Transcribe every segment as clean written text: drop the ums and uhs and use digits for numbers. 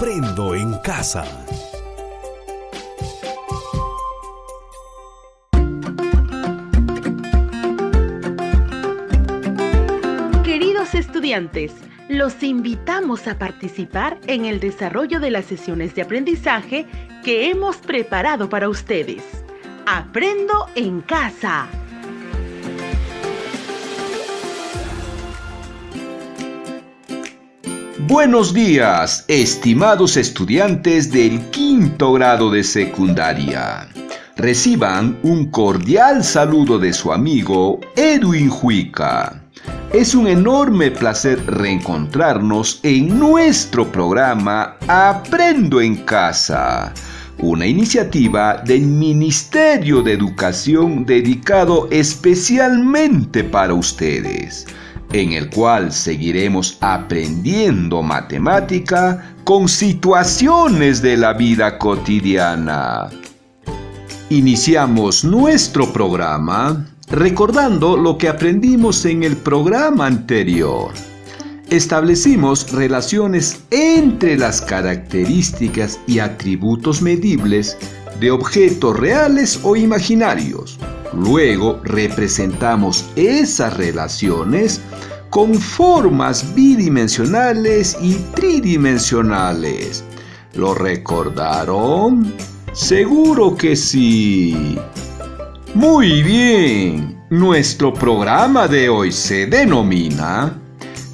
Aprendo en casa. Queridos estudiantes, los invitamos a participar en el desarrollo de las sesiones de aprendizaje que hemos preparado para ustedes. Aprendo en casa. Buenos días, estimados estudiantes del quinto grado de secundaria. Reciban un cordial saludo de su amigo Edwin Juica. Es un enorme placer reencontrarnos en nuestro programa Aprendo en Casa, una iniciativa del Ministerio de Educación dedicado especialmente para ustedes, en el cual seguiremos aprendiendo matemática con situaciones de la vida cotidiana. Iniciamos nuestro programa recordando lo que aprendimos en el programa anterior. Establecimos relaciones entre las características y atributos medibles de objetos reales o imaginarios. Luego representamos esas relaciones con formas bidimensionales y tridimensionales. ¿Lo recordaron? Seguro que sí. Muy bien. Nuestro programa de hoy se denomina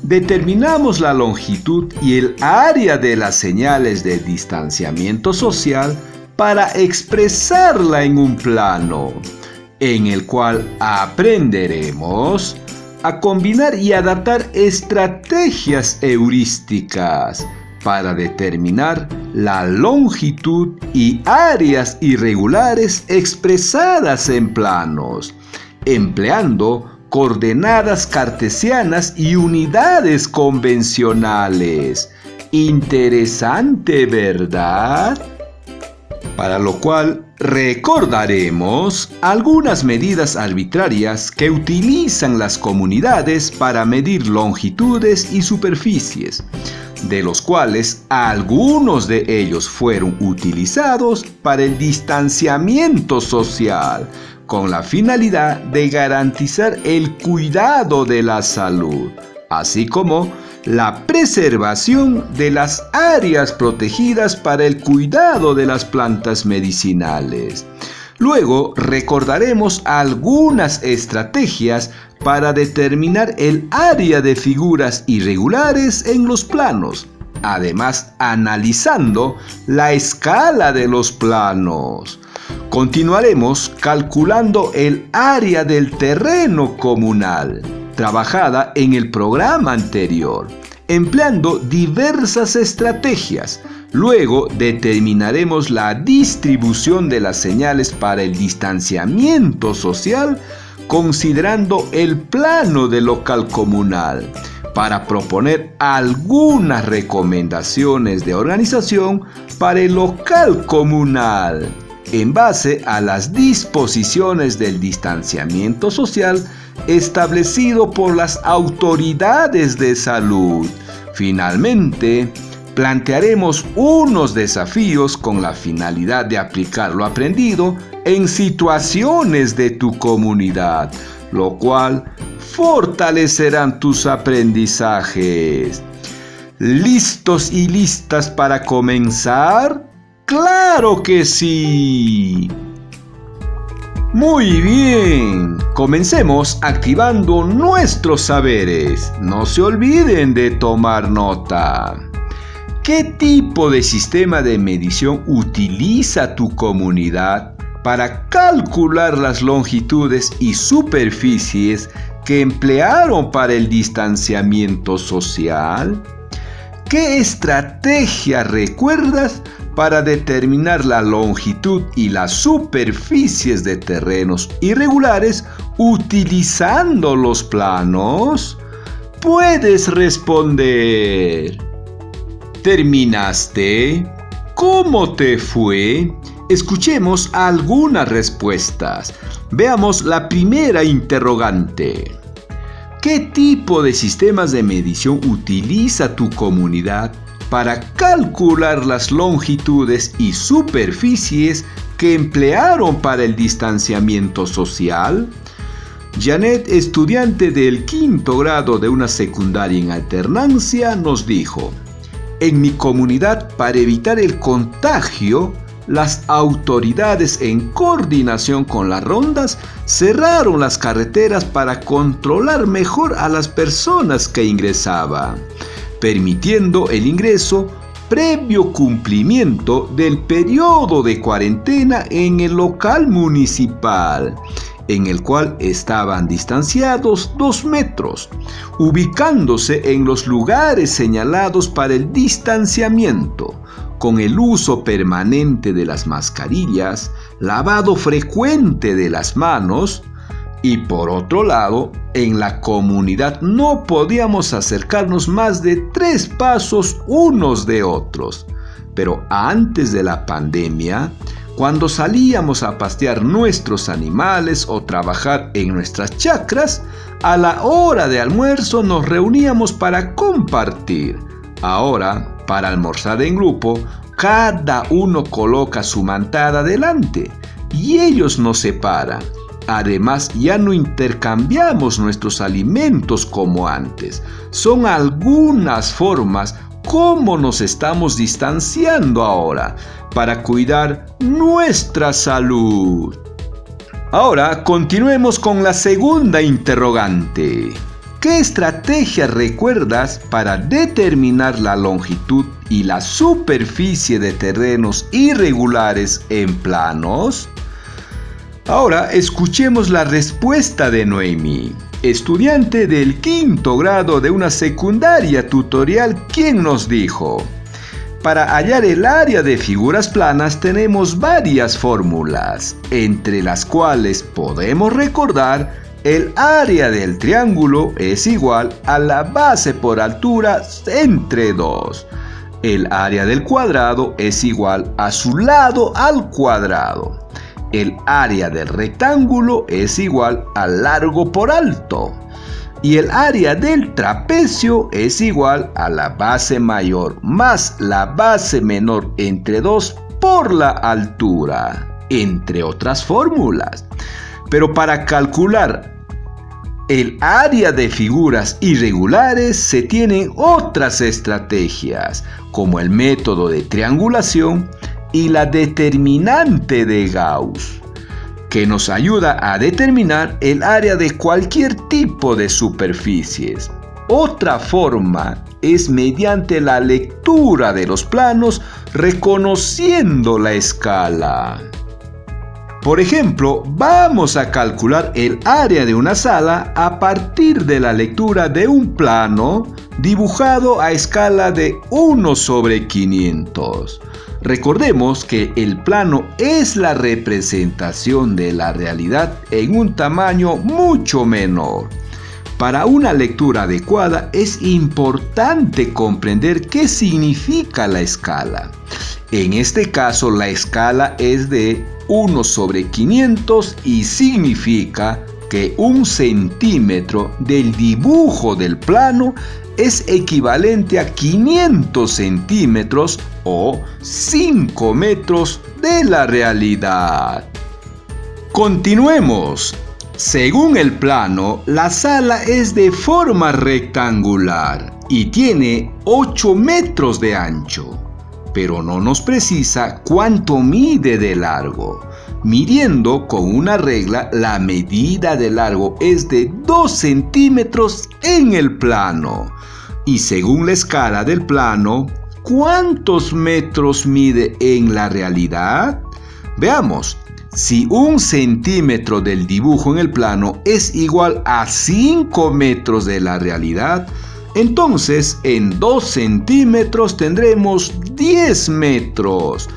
Determinamos la longitud y el área de las señales de distanciamiento social para expresarla en un plano, en el cual aprenderemos a combinar y adaptar estrategias heurísticas para determinar la longitud y áreas irregulares expresadas en planos, empleando coordenadas cartesianas y unidades convencionales. Interesante, ¿verdad? Para lo cual recordaremos algunas medidas arbitrarias que utilizan las comunidades para medir longitudes y superficies, de los cuales algunos de ellos fueron utilizados para el distanciamiento social, con la finalidad de garantizar el cuidado de la salud, así como la preservación de las áreas protegidas para el cuidado de las plantas medicinales. Luego recordaremos algunas estrategias para determinar el área de figuras irregulares en los planos, además analizando la escala de los planos. Continuaremos calculando el área del terreno comunal, trabajada en el programa anterior, empleando diversas estrategias. Luego determinaremos la distribución de las señales para el distanciamiento social, considerando el plano del local comunal, para proponer algunas recomendaciones de organización para el local comunal, en base a las disposiciones del distanciamiento social establecido por las autoridades de salud. Finalmente, plantearemos unos desafíos con la finalidad de aplicar lo aprendido en situaciones de tu comunidad, lo cual fortalecerán tus aprendizajes. ¿Listos y listas para comenzar? ¡Claro que sí! Muy bien, comencemos activando nuestros saberes. No se olviden de tomar nota. ¿Qué tipo de sistema de medición utiliza tu comunidad para calcular las longitudes y superficies que emplearon para el distanciamiento social? ¿Qué estrategia recuerdas para determinar la longitud y las superficies de terrenos irregulares utilizando los planos? Puedes responder. ¿Terminaste? ¿Cómo te fue? Escuchemos algunas respuestas. Veamos la primera interrogante. ¿Qué tipo de sistemas de medición utiliza tu comunidad para calcular las longitudes y superficies que emplearon para el distanciamiento social? Janet, estudiante del 5º grado de una secundaria en alternancia, nos dijo: en mi comunidad, para evitar el contagio, las autoridades, en coordinación con las rondas, cerraron las carreteras para controlar mejor a las personas que ingresaban, permitiendo el ingreso previo cumplimiento del periodo de cuarentena en el local municipal, en el cual estaban distanciados 2 metros, ubicándose en los lugares señalados para el distanciamiento, con el uso permanente de las mascarillas, lavado frecuente de las manos. Y por otro lado, en la comunidad no podíamos acercarnos más de 3 pasos unos de otros. Pero antes de la pandemia, cuando salíamos a pastear nuestros animales o trabajar en nuestras chacras, a la hora de almuerzo nos reuníamos para compartir. Ahora, para almorzar en grupo, cada uno coloca su mantada delante y ellos nos separan. Además, ya no intercambiamos nuestros alimentos como antes. Son algunas formas como nos estamos distanciando ahora para cuidar nuestra salud. Ahora continuemos con la segunda interrogante. ¿Qué estrategia recuerdas para determinar la longitud y la superficie de terrenos irregulares en planos? Ahora escuchemos la respuesta de Noemi, estudiante del 5º grado de una secundaria tutorial, quien nos dijo: para hallar el área de figuras planas tenemos varias fórmulas, entre las cuales podemos recordar: el área del triángulo es igual a la base por altura entre 2. El área del cuadrado es igual a su lado al cuadrado. El área del rectángulo es igual al largo por alto. Y el área del trapecio es igual a la base mayor más la base menor entre 2 por la altura, entre otras fórmulas. Pero para calcular el área de figuras irregulares se tienen otras estrategias, como el método de triangulación y la determinante de Gauss, que nos ayuda a determinar el área de cualquier tipo de superficies. Otra forma es mediante la lectura de los planos, reconociendo la escala. Por ejemplo, vamos a calcular el área de una sala a partir de la lectura de un plano dibujado a escala de 1/500. Recordemos que el plano es la representación de la realidad en un tamaño mucho menor. Para una lectura adecuada es importante comprender qué significa la escala. En este caso, la escala es de 1/500 y significa que 1 centímetro del dibujo del plano es equivalente a 500 centímetros o 5 metros de la realidad. Continuemos. Según el plano, la sala es de forma rectangular y tiene 8 metros de ancho, pero no nos precisa cuánto mide de largo. Midiendo con una regla, la medida de largo es de 2 centímetros en el plano. Y según la escala del plano, ¿cuántos metros mide en la realidad? Veamos. Si 1 centímetro del dibujo en el plano es igual a 5 metros de la realidad, entonces en 2 centímetros tendremos 10 metros,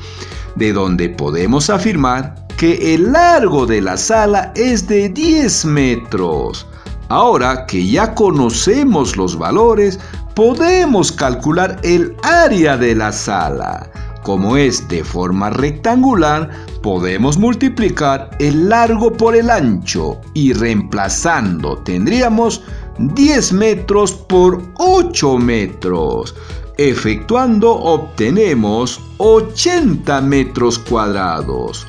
de donde podemos afirmar que el largo de la sala es de 10 metros. Ahora que ya conocemos los valores, podemos calcular el área de la sala. Como es de forma rectangular, podemos multiplicar el largo por el ancho y reemplazando tendríamos 10 metros por 8 metros. Efectuando obtenemos 80 metros cuadrados,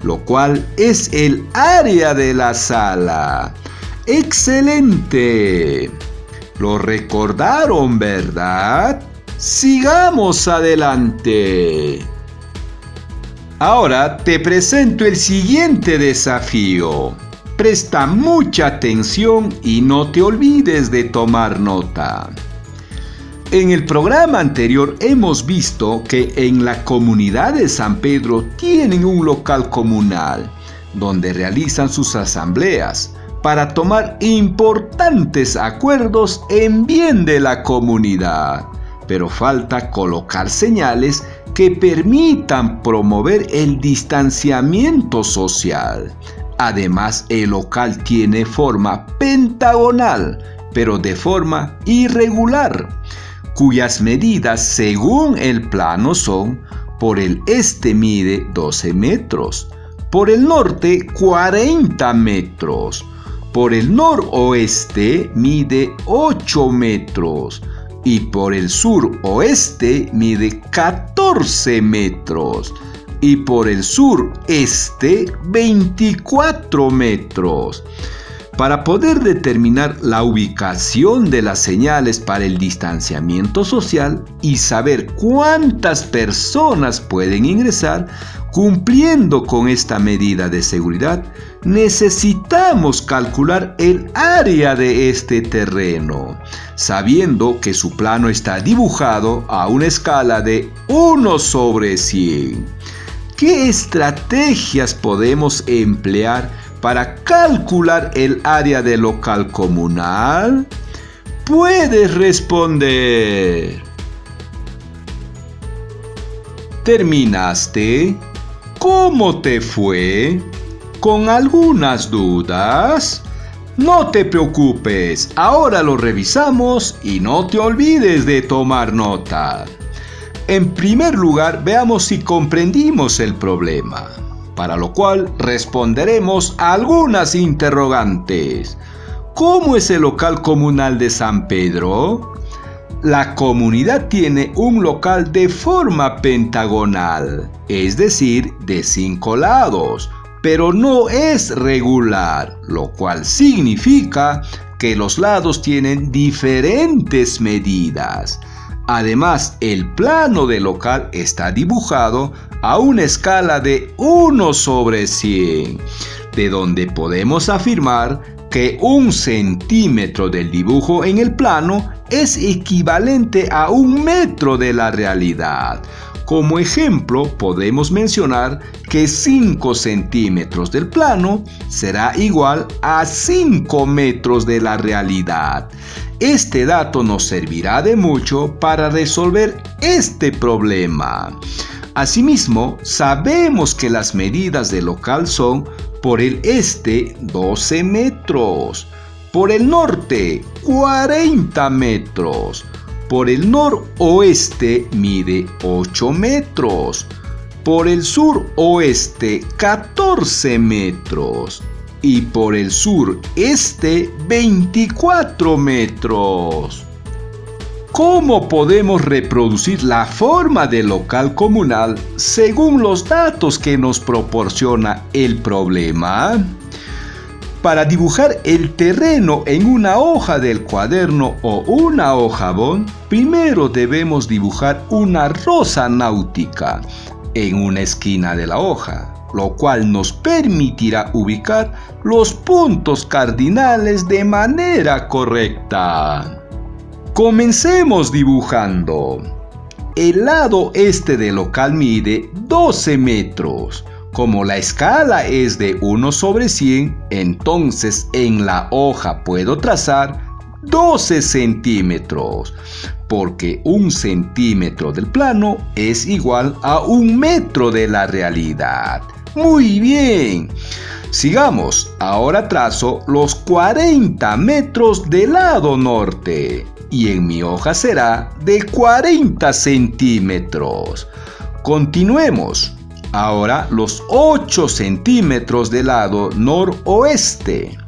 lo cual es el área de la sala. ¡Excelente! Lo recordaron, ¿verdad? Sigamos adelante. Ahora te presento el siguiente desafío. Presta mucha atención y no te olvides de tomar nota. En el programa anterior hemos visto que en la comunidad de San Pedro tienen un local comunal donde realizan sus asambleas para tomar importantes acuerdos en bien de la comunidad. Pero falta colocar señales que permitan promover el distanciamiento social. Además, el local tiene forma pentagonal, pero de forma irregular, cuyas medidas según el plano son: por el este mide 12 metros, por el norte 40 metros, por el noroeste mide 8 metros y por el suroeste mide 14 metros y por el sureste 24 metros. Para poder determinar la ubicación de las señales para el distanciamiento social y saber cuántas personas pueden ingresar cumpliendo con esta medida de seguridad, necesitamos calcular el área de este terreno, sabiendo que su plano está dibujado a una escala de 1/100. ¿Qué estrategias podemos emplear para calcular el área del local comunal? Puedes responder. ¿Terminaste? ¿Cómo te fue? ¿Con algunas dudas? No te preocupes, ahora lo revisamos y no te olvides de tomar nota. En primer lugar, veamos si comprendimos el problema, para lo cual responderemos a algunas interrogantes. ¿Cómo es el local comunal de San Pedro? La comunidad tiene un local de forma pentagonal, es decir, de 5 lados, pero no es regular, lo cual significa que los lados tienen diferentes medidas. Además, el plano del local está dibujado a una escala de 1/100, de donde podemos afirmar que 1 centímetro del dibujo en el plano es equivalente a 1 metro de la realidad. Como ejemplo, podemos mencionar que 5 centímetros del plano será igual a 5 metros de la realidad. Este dato nos servirá de mucho para resolver este problema. Asimismo, sabemos que las medidas del local son: por el este 12 metros, por el norte 40 metros, por el noroeste mide 8 metros, por el suroeste 14 metros y por el sureste 24 metros. ¿Cómo podemos reproducir la forma del local comunal según los datos que nos proporciona el problema? Para dibujar el terreno en una hoja del cuaderno o una hoja bond, primero debemos dibujar una rosa náutica en una esquina de la hoja, lo cual nos permitirá ubicar los puntos cardinales de manera correcta. Comencemos dibujando. El lado este del local mide 12 metros. Como la escala es de 1/100, entonces en la hoja puedo trazar 12 centímetros, porque 1 centímetro del plano es igual a 1 metro de la realidad. Muy bien. Sigamos. Ahora trazo los 40 metros del lado norte. Y en mi hoja será de 40 centímetros. Continuemos. Ahora los 8 centímetros del lado noroeste.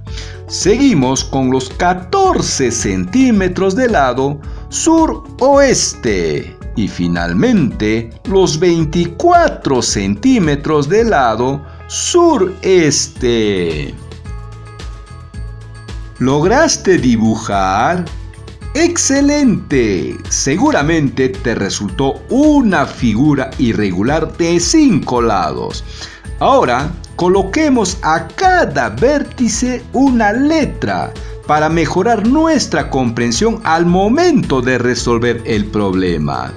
Seguimos con los 14 centímetros del lado suroeste. Y finalmente, los 24 centímetros del lado sureste. ¿Lograste dibujar? ¡Excelente! Seguramente te resultó una figura irregular de 5 lados. Ahora, coloquemos a cada vértice una letra para mejorar nuestra comprensión al momento de resolver el problema.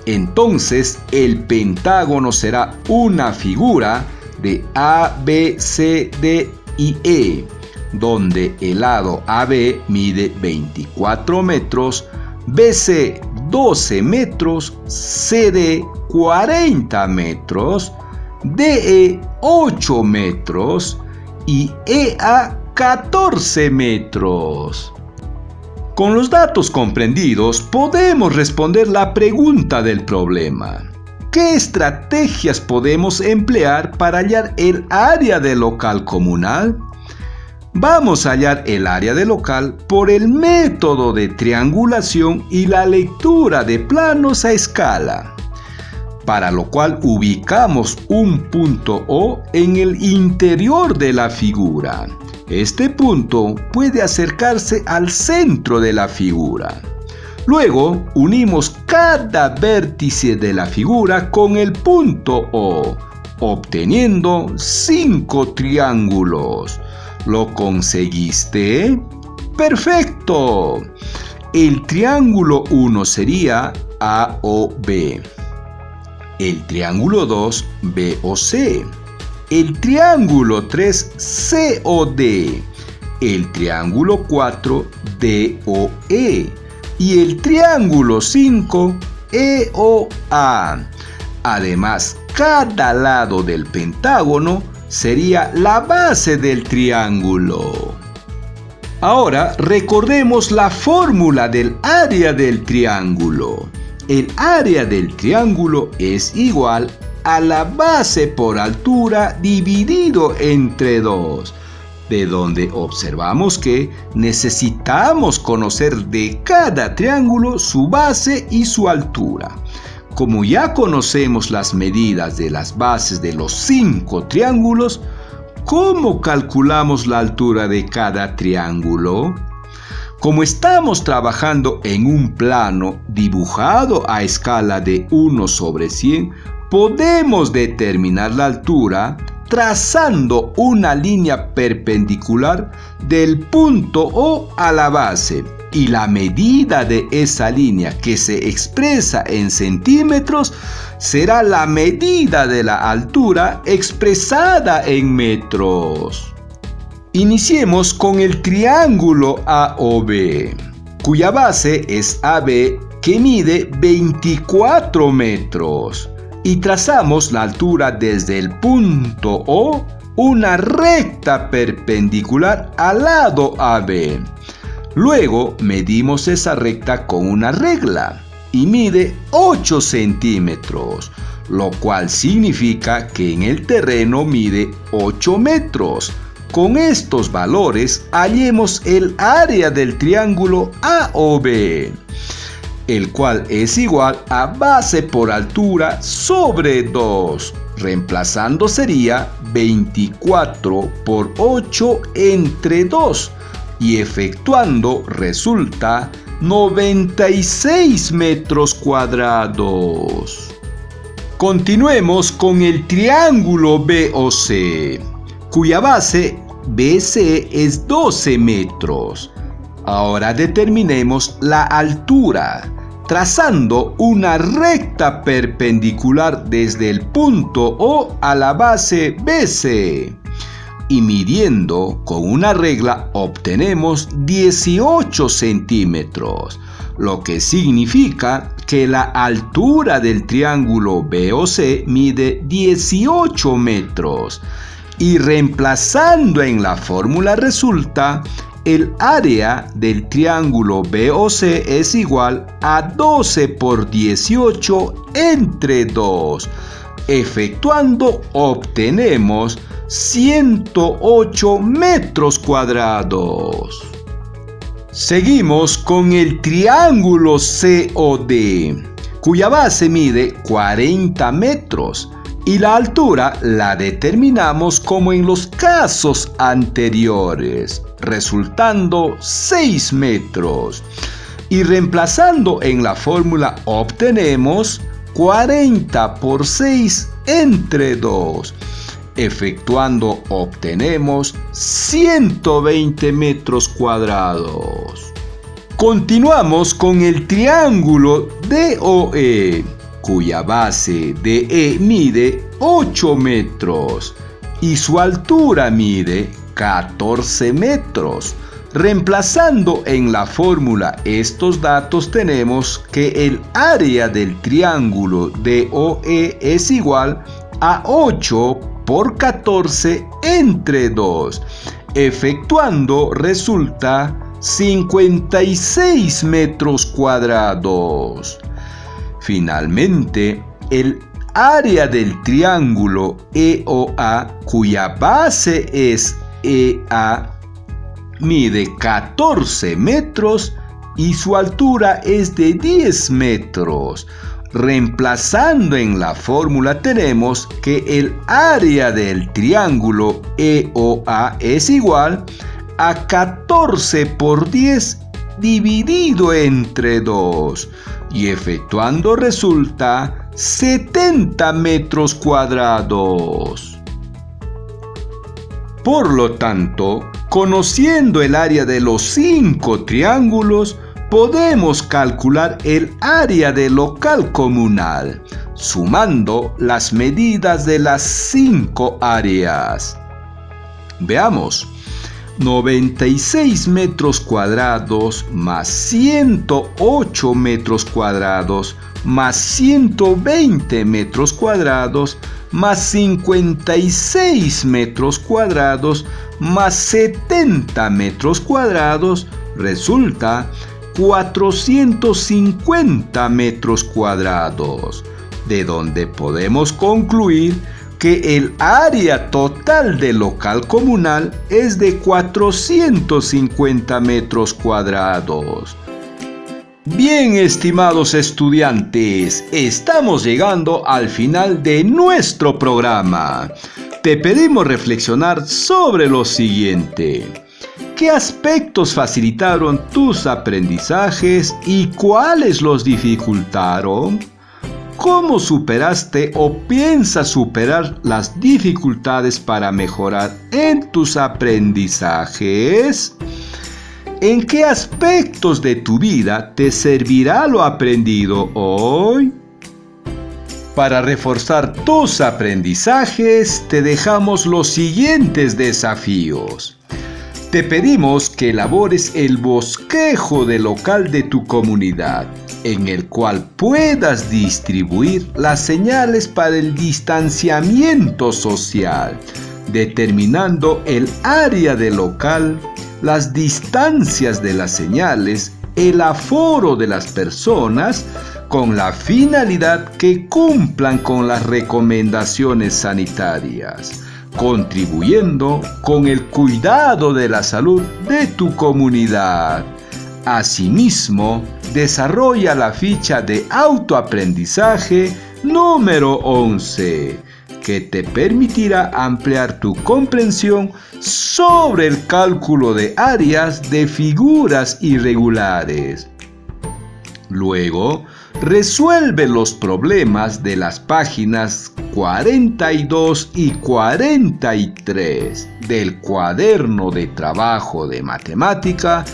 Entonces, el pentágono será una figura de A, B, C, D y E, donde el lado AB mide 24 metros, BC 12 metros, CD 40 metros, DE 8 metros y EA 14 metros. Con los datos comprendidos podemos responder la pregunta del problema. ¿Qué estrategias podemos emplear para hallar el área del local comunal? Vamos a hallar el área del local por el método de triangulación y la lectura de planos a escala, para lo cual ubicamos un punto O en el interior de la figura. Este punto puede acercarse al centro de la figura. Luego unimos cada vértice de la figura con el punto O, obteniendo 5 triángulos. ¿Lo conseguiste? ¡Perfecto! El triángulo 1 sería AOB. El triángulo 2, BOC. El triángulo 3, COD. El triángulo 4, DOE. Y el triángulo 5, EOA. Además, cada lado del pentágono sería la base del triángulo. Ahora recordemos la fórmula del área del triángulo. El área del triángulo es igual a la base por altura dividido entre 2, de donde observamos que necesitamos conocer de cada triángulo su base y su altura. Como ya conocemos las medidas de las bases de los 5 triángulos, ¿cómo calculamos la altura de cada triángulo? Como estamos trabajando en un plano dibujado a escala de 1/100, podemos determinar la altura trazando una línea perpendicular del punto O a la base, y la medida de esa línea, que se expresa en centímetros, será la medida de la altura expresada en metros. Iniciemos con el triángulo AOB, cuya base es AB, que mide 24 metros. Y trazamos la altura desde el punto O, una recta perpendicular al lado AB. Luego medimos esa recta con una regla y mide 8 centímetros, lo cual significa que en el terreno mide 8 metros. Con estos valores hallemos el área del triángulo AOB, el cual es igual a base por altura sobre 2. Reemplazando sería 24 por 8 entre 2. Y efectuando resulta 96 metros cuadrados. Continuemos con el triángulo BOC, cuya base BC es 12 metros. Ahora determinemos la altura, trazando una recta perpendicular desde el punto O a la base BC. Y midiendo con una regla obtenemos 18 centímetros, lo que significa que la altura del triángulo BOC mide 18 metros. Y reemplazando en la fórmula resulta, el área del triángulo BOC es igual a 12 por 18 entre 2. Efectuando obtenemos 108 metros cuadrados. Seguimos con el triángulo COD, cuya base mide 40 metros y la altura la determinamos como en los casos anteriores, resultando 6 metros. Y reemplazando en la fórmula obtenemos 40 por 6 entre 2. Efectuando obtenemos 120 metros cuadrados. Continuamos con el triángulo DOE, cuya base DE mide 8 metros y su altura mide 14 metros. Reemplazando en la fórmula estos datos tenemos que el área del triángulo DOE es igual a 8 por 14 entre 2. Efectuando resulta 56 metros cuadrados. Finalmente, el área del triángulo EOA, cuya base es EA, mide 14 metros y su altura es de 10 metros. Reemplazando en la fórmula tenemos que el área del triángulo EOA es igual a 14 por 10 dividido entre 2 y efectuando resulta 70 metros cuadrados. Por lo tanto, conociendo el área de los 5 triángulos, podemos calcular el área del local comunal, sumando las medidas de las 5 áreas. Veamos. 96 metros cuadrados más 108 metros cuadrados más 120 metros cuadrados más 56 metros cuadrados más 70 metros cuadrados resulta 450 metros cuadrados, de donde podemos concluir que el área total del local comunal es de 450 metros cuadrados. Bien, estimados estudiantes, estamos llegando al final de nuestro programa. Te pedimos reflexionar sobre lo siguiente. ¿Qué aspectos facilitaron tus aprendizajes y cuáles los dificultaron? ¿Cómo superaste o piensas superar las dificultades para mejorar en tus aprendizajes? ¿En qué aspectos de tu vida te servirá lo aprendido hoy? Para reforzar tus aprendizajes, te dejamos los siguientes desafíos. Te pedimos que elabores el bosquejo del local de tu comunidad, en el cual puedas distribuir las señales para el distanciamiento social, determinando el área del local, las distancias de las señales, el aforo de las personas, con la finalidad que cumplan con las recomendaciones sanitarias, contribuyendo con el cuidado de la salud de tu comunidad. Asimismo, desarrolla la ficha de autoaprendizaje número 11, que te permitirá ampliar tu comprensión sobre el cálculo de áreas de figuras irregulares. Luego, resuelve los problemas de las páginas 42 y 43 del cuaderno de trabajo de matemática.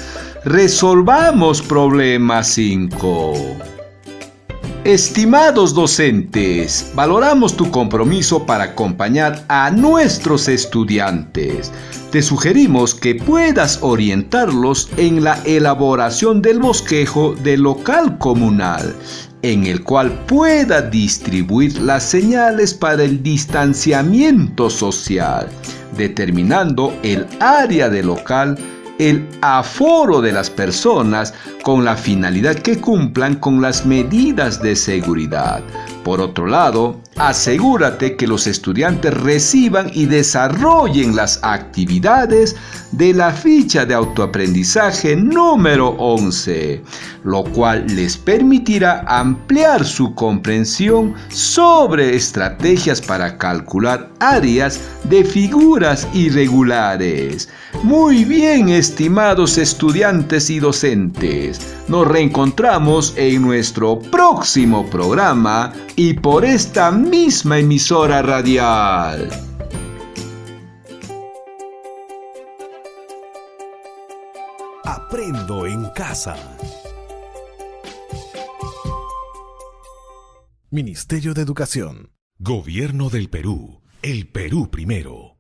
Resolvamos problema 5. Estimados docentes, valoramos tu compromiso para acompañar a nuestros estudiantes. Te sugerimos que puedas orientarlos en la elaboración del bosquejo del local comunal, en el cual pueda distribuir las señales para el distanciamiento social, determinando el área del local, el aforo de las personas, con la finalidad que cumplan con las medidas de seguridad, Por otro lado, asegúrate que los estudiantes reciban y desarrollen las actividades de la ficha de autoaprendizaje número 11, lo cual les permitirá ampliar su comprensión sobre estrategias para calcular áreas de figuras irregulares. Muy bien, estimados estudiantes y docentes, nos reencontramos en nuestro próximo programa y por esta misma emisora radial. Aprendo en casa. Ministerio de Educación. Gobierno del Perú. El Perú primero.